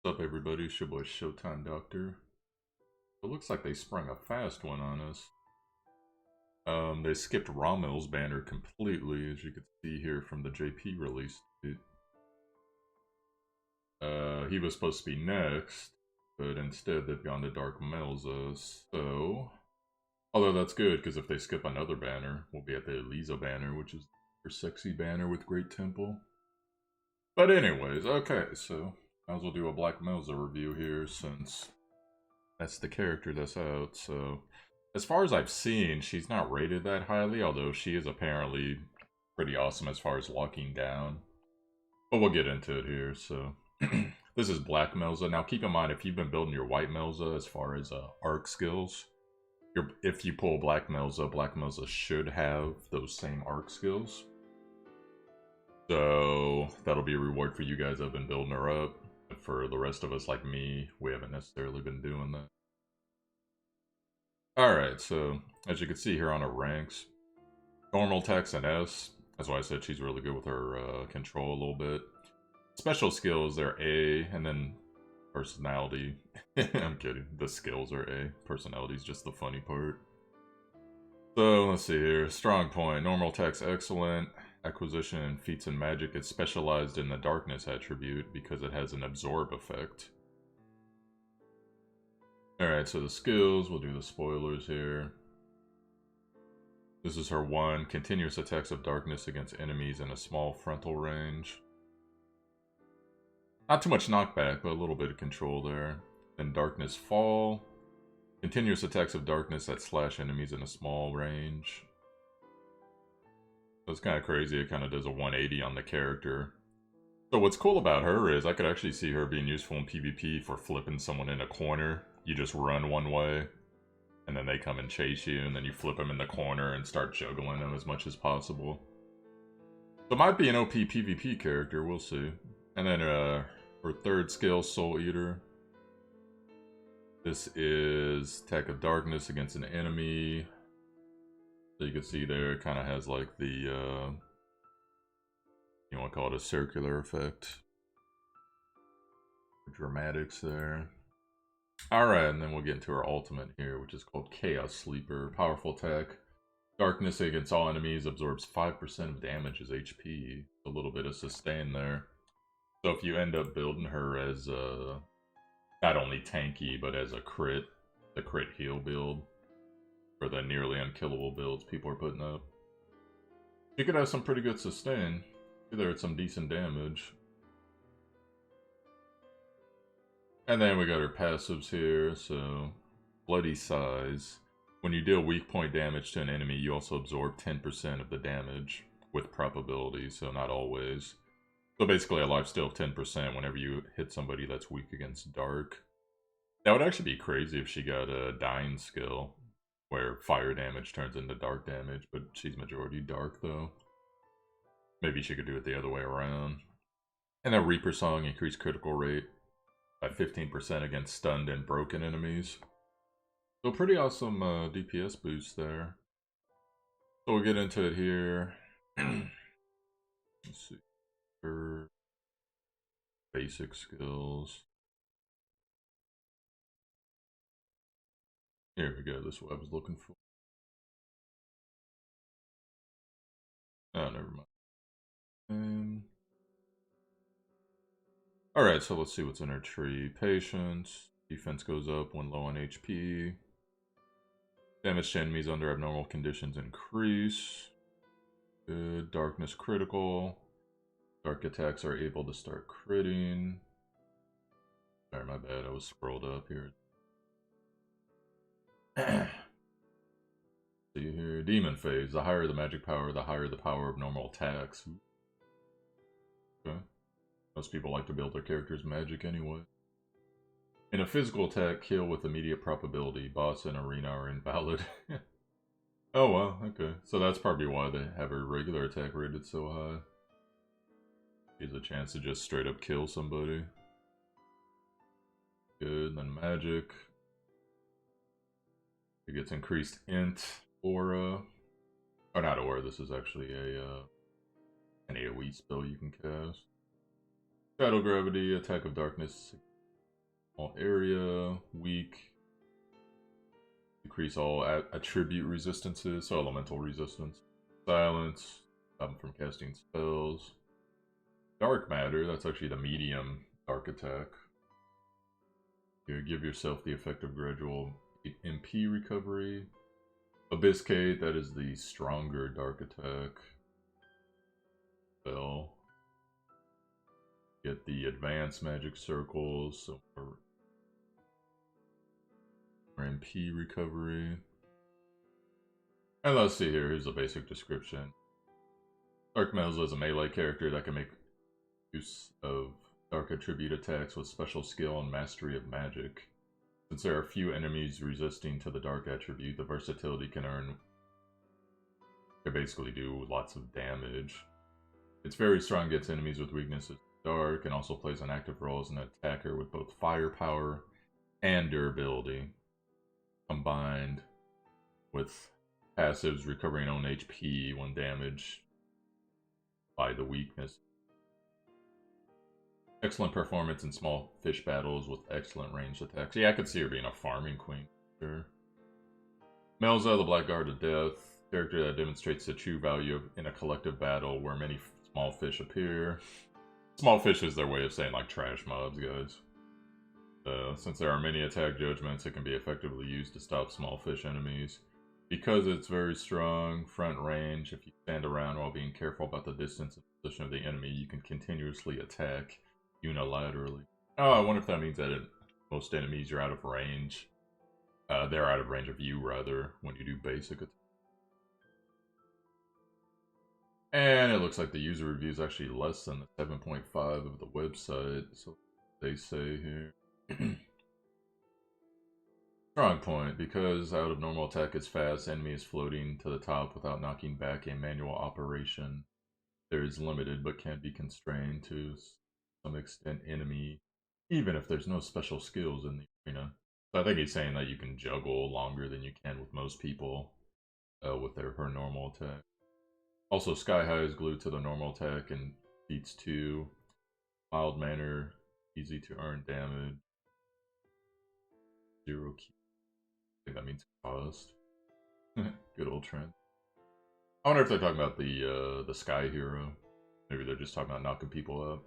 What's up, everybody? It's your boy Showtimedr. It looks like they sprung a fast one on us. They skipped Rommel's banner completely, as you can see here from the JP release. He was supposed to be next, but instead they've gone to Dark Melza, so... Although that's good, because if they skip another banner, we'll be at the Eliza banner, which is her sexy banner with Great Temple. But anyways, okay, so... Might as well do a Black Melza review here, since that's the character that's out, so... As far as I've seen, she's not rated that highly, although she is apparently pretty awesome as far as locking down. But we'll get into it here, so... This is Black Melza. Now keep in mind, if you've been building your White Melza as far as arc skills, if you pull Black Melza should have those same arc skills. So that'll be a reward for you guys that have been building her up. But for the rest of us like me, we haven't necessarily been doing that. Alright, so as you can see here on her ranks, normal attacks and S. That's why I said she's really good with her control a little bit. Special skills, they're A, and then personality. I'm kidding. The skills are A. Personality is just the funny part. So, let's see here. Strong point. Normal attacks excellent. Acquisition, feats, and magic is specialized in the darkness attribute because it has an absorb effect. Alright, so the skills. We'll do the spoilers here. This is her 1. Continuous attacks of darkness against enemies in a small frontal range. Not too much knockback, but a little bit of control there. Then Darkness Fall. Continuous attacks of darkness that slash enemies in a small range. So it's kind of crazy. It kind of does a 180 on the character. So what's cool about her is I could actually see her being useful in PvP for flipping someone in a corner. You just run one way, and then they come and chase you, and then you flip them in the corner and start juggling them as much as possible. So it might be an OP PvP character, we'll see. And then her 3rd skill, Soul Eater. This is Attack of Darkness against an enemy. So you can see there, it kind of has like the, you want to call it a circular effect. Dramatics there. Alright, and then we'll get into her ultimate here, which is called Chaos Sleeper. Powerful attack. Darkness against all enemies absorbs 5% of damage as HP. A little bit of sustain there. So if you end up building her as not only tanky, but as a crit, the crit heal build, for the nearly unkillable builds people are putting up, you could have some pretty good sustain. There at some decent damage. And then we got her passives here, so Bloody Size. When you deal weak point damage to an enemy, you also absorb 10% of the damage with probability, so not always. So basically a lifesteal of 10% whenever you hit somebody that's weak against dark. That would actually be crazy if she got a dying skill, where fire damage turns into dark damage, but she's majority dark though. Maybe she could do it the other way around. And then Reaper Song, increased critical rate by 15% against stunned and broken enemies. So pretty awesome DPS boost there. So we'll get into it here. Let's see. Her basic skills. Here we go, this is what I was looking for. Oh, never mind. Alright, so let's see what's in her tree. Patience. Defense goes up when low on HP. Damage to enemies under abnormal conditions increase. Good. Darkness critical. Dark attacks are able to start critting. Sorry, my bad, I was scrolled up here. See here, Demon Phase. The higher the magic power, the higher the power of normal attacks. Okay. Most people like to build their characters magic anyway. In a physical attack, kill with immediate probability. Boss and arena are invalid. Oh wow, okay. So that's probably why they have her regular attack rated so high. Gives a chance to just straight up kill somebody. Good, then magic. It gets increased int, aura. Or not aura, this is actually an AoE spell you can cast. Shadow Gravity, Attack of Darkness All area, weak. Decrease all attribute resistances, so elemental resistance. Silence, stop them from casting spells. Dark matter, that's actually the medium dark attack. You give yourself the effect of gradual MP recovery. Abysscate, that is the stronger dark attack. Spell. Get the advanced magic circles, so more MP recovery. And let's see here, here's a basic description. Dark Melza is a melee character that can make use of dark attribute attacks with special skill and mastery of magic. Since there are few enemies resisting to the dark attribute, the versatility can basically do lots of damage. It's very strong against enemies with weaknesses to dark, and also plays an active role as an attacker with both firepower and durability, combined with passives recovering own HP when damaged by the weakness. Excellent performance in small fish battles with excellent ranged attacks. Yeah, I could see her being a farming queen. Sure. Melza, the Black Guard of Death. Character that demonstrates the true value in a collective battle where many small fish appear. Small fish is their way of saying, like, trash mobs, guys. Since there are many attack judgments, it can be effectively used to stop small fish enemies. Because it's very strong, front range, if you stand around while being careful about the distance and position of the enemy, you can continuously attack unilaterally. Oh, I wonder if that means that most enemies are out of range. They're out of range of you, rather, when you do basic attacks. And it looks like the user review is actually less than the 7.5 of the website, so they say here. Strong point, because out of normal attack is fast, enemy is floating to the top without knocking back a manual operation. There is limited, but can be constrained to some extent enemy, even if there's no special skills in the arena. So I think he's saying that you can juggle longer than you can with most people with her normal attack. Also, Sky High is glued to the normal attack and beats 2. Mild manner, easy to earn damage. 0 key. I think that means cost. Good old trend. I wonder if they're talking about the Sky Hero. Maybe they're just talking about knocking people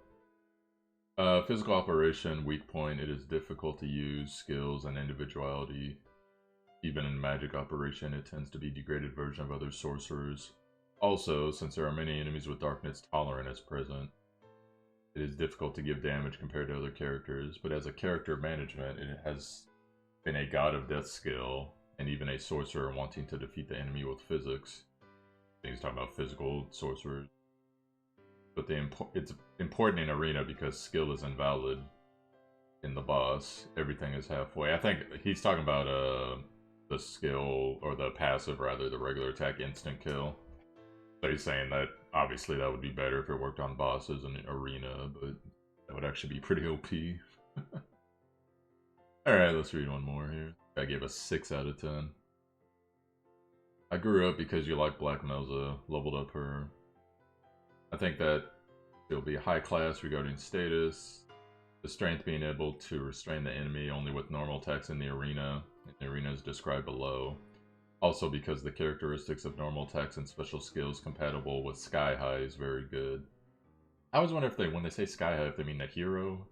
up. Physical operation, weak point. It is difficult to use skills and individuality. Even in magic operation, it tends to be a degraded version of other sorcerers. Also, since there are many enemies with darkness tolerant as present, it is difficult to give damage compared to other characters, but as a character management, it has been a God of Death skill, and even a sorcerer wanting to defeat the enemy with physics. He's talking about physical sorcerers. But it's important in Arena because skill is invalid in the boss. Everything is halfway. I think he's talking about the skill, or the passive rather, the regular attack instant kill. So he's saying that obviously that would be better if it worked on bosses in Arena, but that would actually be pretty OP. Alright, let's read one more here. I gave a 6 out of 10. I grew up because you like Black Melza, leveled up her. I think that it'll be high class regarding status. The strength being able to restrain the enemy only with normal attacks in the arena. And the arena is described below. Also because the characteristics of normal attacks and special skills compatible with Sky High is very good. I always wonder if when they say Sky High, if they mean the hero,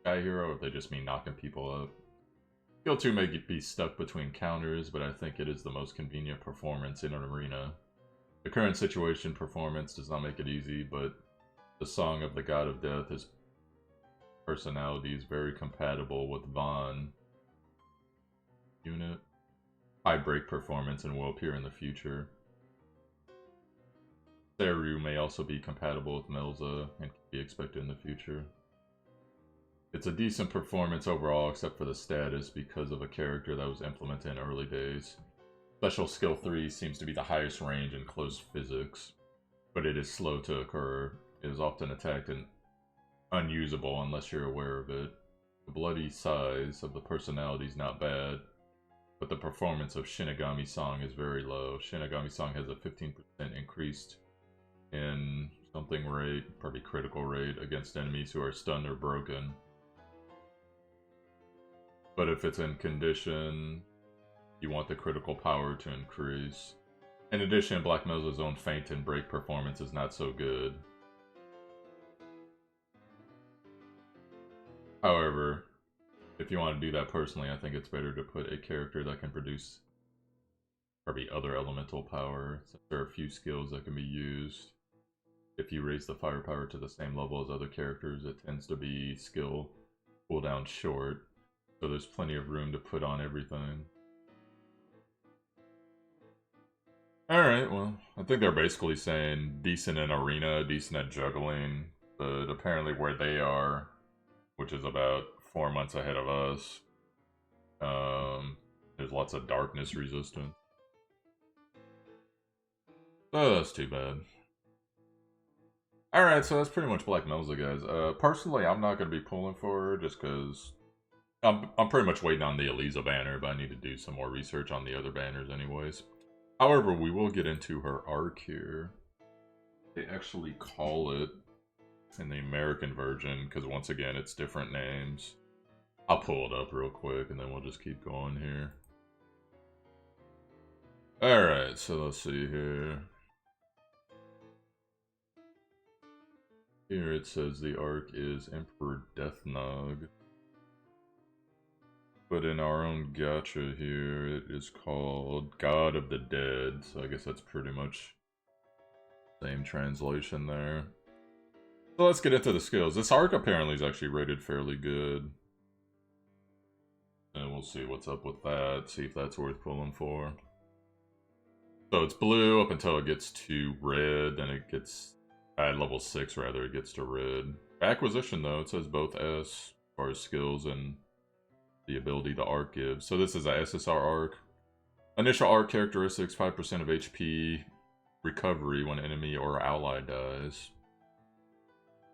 Sky Hero, or if they just mean knocking people up. Skill 2 may be stuck between counters, but I think it is the most convenient performance in an arena. The current situation performance does not make it easy, but the Song of the God of Death, his personality is very compatible with Vaughn unit. High break performance and will appear in the future. Seru may also be compatible with Melza and can be expected in the future. It's a decent performance overall except for the status because of a character that was implemented in early days. Special skill 3 seems to be the highest range in close physics, but it is slow to occur. It is often attacked and unusable unless you're aware of it. The bloody size of the personality is not bad, but the performance of Shinigami Song is very low. Shinigami Song has a 15% increased in something rate, probably critical rate, against enemies who are stunned or broken. But if it's in condition, you want the critical power to increase. In addition, Black Melza's own feint and break performance is not so good. However, if you want to do that personally, I think it's better to put a character that can produce probably other elemental power, since there are a few skills that can be used. If you raise the firepower to the same level as other characters, it tends to be skill cooldown short, so there's plenty of room to put on everything. Alright, well, I think they're basically saying decent in arena, decent at juggling, but apparently where they are, which is about 4 months ahead of us, there's lots of darkness resistance. Oh, that's too bad. Alright, so that's pretty much Black Melza, guys. Personally, I'm not going to be pulling for her, just because I'm pretty much waiting on the Eliza banner, but I need to do some more research on the other banners anyways. However, we will get into her arc here. They actually call it in the American version, because once again, it's different names. I'll pull it up real quick, and then we'll just keep going here. Alright, so let's see here. Here it says the arc is Emperor Deathnog. But in our own gacha here, it is called God of the Dead, so I guess that's pretty much the same translation there. So let's get into the skills. This arc apparently is actually rated fairly good. And we'll see what's up with that, see if that's worth pulling for. So it's blue up until it gets to red, then it gets, at level 6 rather, it gets to red. Acquisition though, it says both S as far as skills and the ability the arc gives. So this is a SSR arc. Initial arc characteristics, 5% of HP recovery when enemy or ally dies.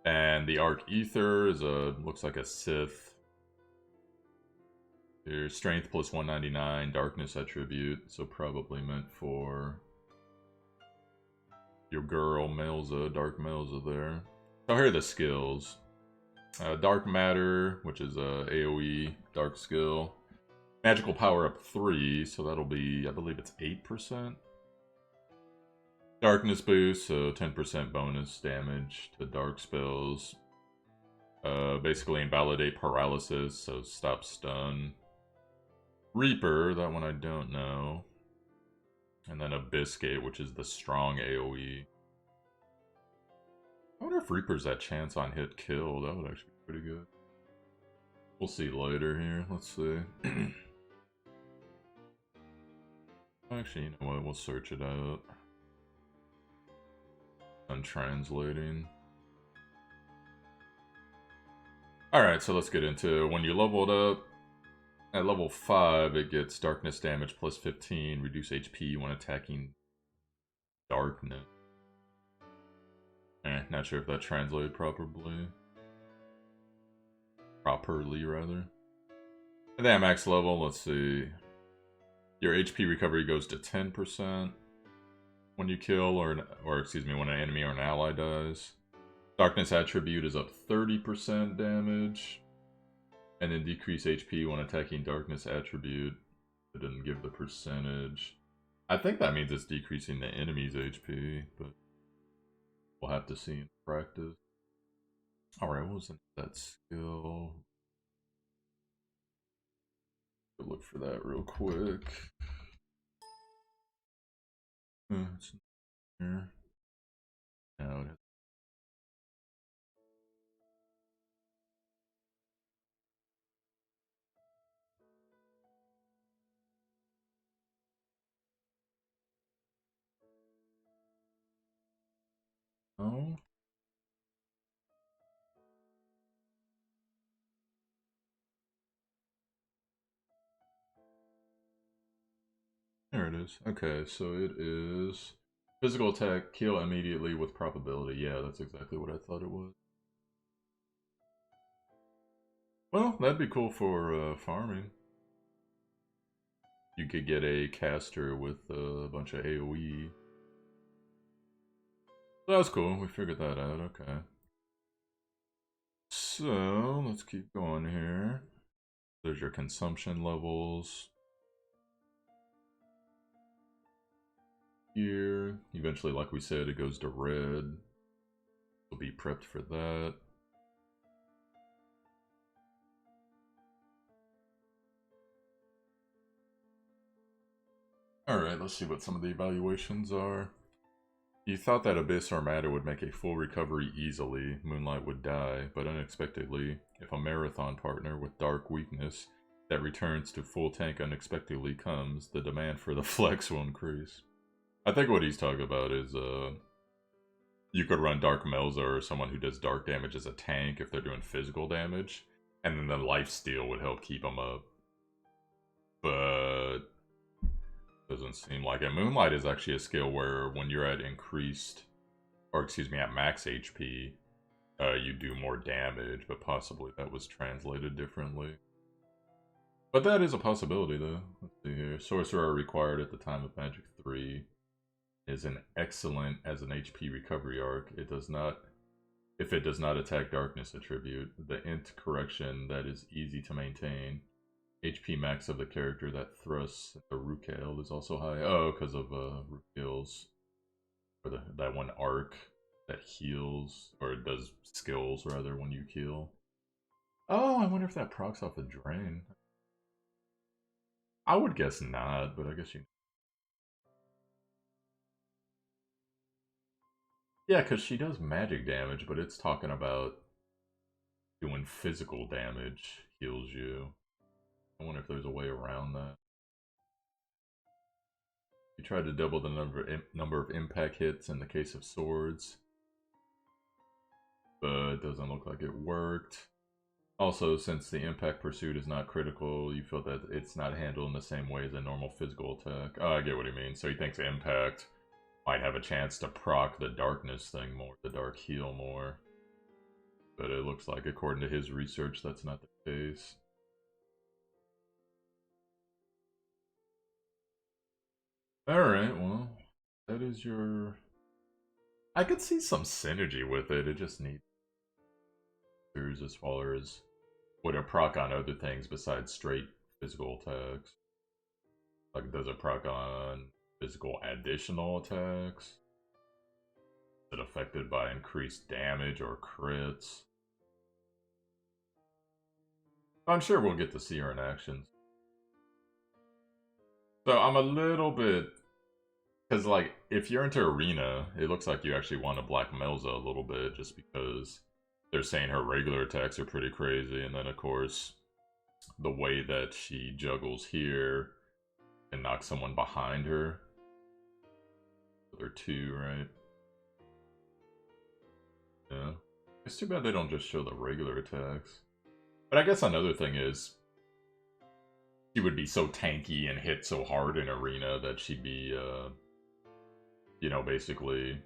And the arc ether is looks like a Sith. Here, strength plus 199, darkness attribute, so probably meant for your girl Melza, Dark Melza there. So here are the skills. Dark Matter, which is a AoE dark skill. Magical power up 3, so that'll be, I believe it's 8%. Darkness boost, so 10% bonus damage to dark spells. Basically invalidate paralysis, so stop stun. Reaper, that one I don't know. And then Abyssgate, which is the strong AoE. I wonder if Reaper's that chance on hit kill. That would actually be pretty good. We'll see later here. Let's see. Actually, you know what? We'll search it out. I'm translating. Alright, so let's get into when you level it up. At level 5, it gets darkness damage plus 15, reduce HP when attacking darkness. Not sure if that translated properly. Properly, rather. And then at max level, let's see. Your HP recovery goes to 10% when you kill, or excuse me, when an enemy or an ally dies. Darkness attribute is up 30% damage. And then decrease HP when attacking darkness attribute. It didn't give the percentage. I think that means it's decreasing the enemy's HP, but we'll have to see in practice. Alright, what was that skill? Go look for that real quick. It's here. No, it has. Oh. There it is. Okay, so it is physical attack, kill immediately with probability. Yeah, that's exactly what I thought it was. Well, that'd be cool for farming. You could get a caster with a bunch of AoE. That's cool, we figured that out, okay. So, let's keep going here. There's your consumption levels. Here, eventually, like we said, it goes to red. We'll be prepped for that. Alright, let's see what some of the evaluations are. You thought that Abyss or Matter would make a full recovery easily, Moonlight would die, but unexpectedly, if a marathon partner with dark weakness that returns to full tank unexpectedly comes, the demand for the flex will increase. I think what he's talking about is, you could run Dark Melza or someone who does dark damage as a tank if they're doing physical damage, and then the lifesteal would help keep them up. But doesn't seem like it. Moonlight is actually a skill where when you're at increased, or excuse me, at max HP, you do more damage, but possibly that was translated differently. But that is a possibility, though. Let's see here. Sorcerer required at the time of Magic 3 is an excellent as an HP recovery arc. It does not, if it does not attack darkness attribute, the int correction that is easy to maintain. HP max of the character that thrusts the Rukael is also high. Oh, because of Rukael's, or that one arc that heals, or does skills rather when you kill. Oh, I wonder if that procs off a drain. I would guess not, but I guess you. Yeah, because she does magic damage, but it's talking about doing physical damage heals you. I wonder if there's a way around that. You tried to double the number of impact hits in the case of swords, but it doesn't look like it worked. Also, since the impact pursuit is not critical, you feel that it's not handled in the same way as a normal physical attack. Oh, I get what he means. So he thinks impact might have a chance to proc the darkness thing more, the dark heal more. But it looks like, according to his research, that's not the case. Alright, well, that is your... I could see some synergy with it, it just needs... as far as would it proc on other things besides straight physical attacks. Like, does it proc on physical additional attacks? Is it affected by increased damage or crits? I'm sure we'll get to see her in action. So I'm a little bit... Because, like, if you're into Arena, it looks like you actually want to Black Melza a little bit, just because they're saying her regular attacks are pretty crazy, and then, of course, the way that she juggles here and knock someone behind her. They're two, right? Yeah. It's too bad they don't just show the regular attacks. But I guess another thing is, she would be so tanky and hit so hard in Arena that she'd be, you know, basically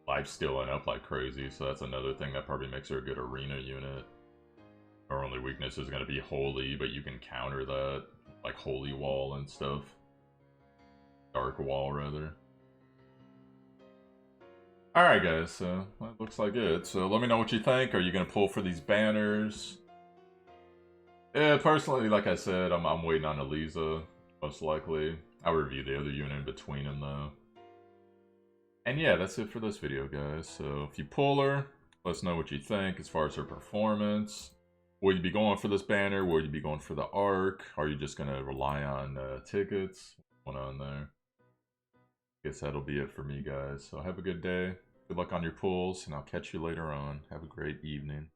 lifestealing up like crazy, so that's another thing that probably makes her a good Arena unit. Her only weakness is going to be Holy, but you can counter that, like Holy Wall and stuff. Dark Wall, rather. Alright guys, so that looks like it. So let me know what you think. Are you going to pull for these banners? Yeah, personally, like I said, I'm waiting on Eliza, most likely. I'll review the other unit in between them, though. And yeah, that's it for this video, guys. So if you pull her, let us know what you think as far as her performance. Will you be going for this banner? Will you be going for the arc? Are you just going to rely on tickets? What's going on there? Guess that'll be it for me, guys. So have a good day. Good luck on your pulls, and I'll catch you later on. Have a great evening.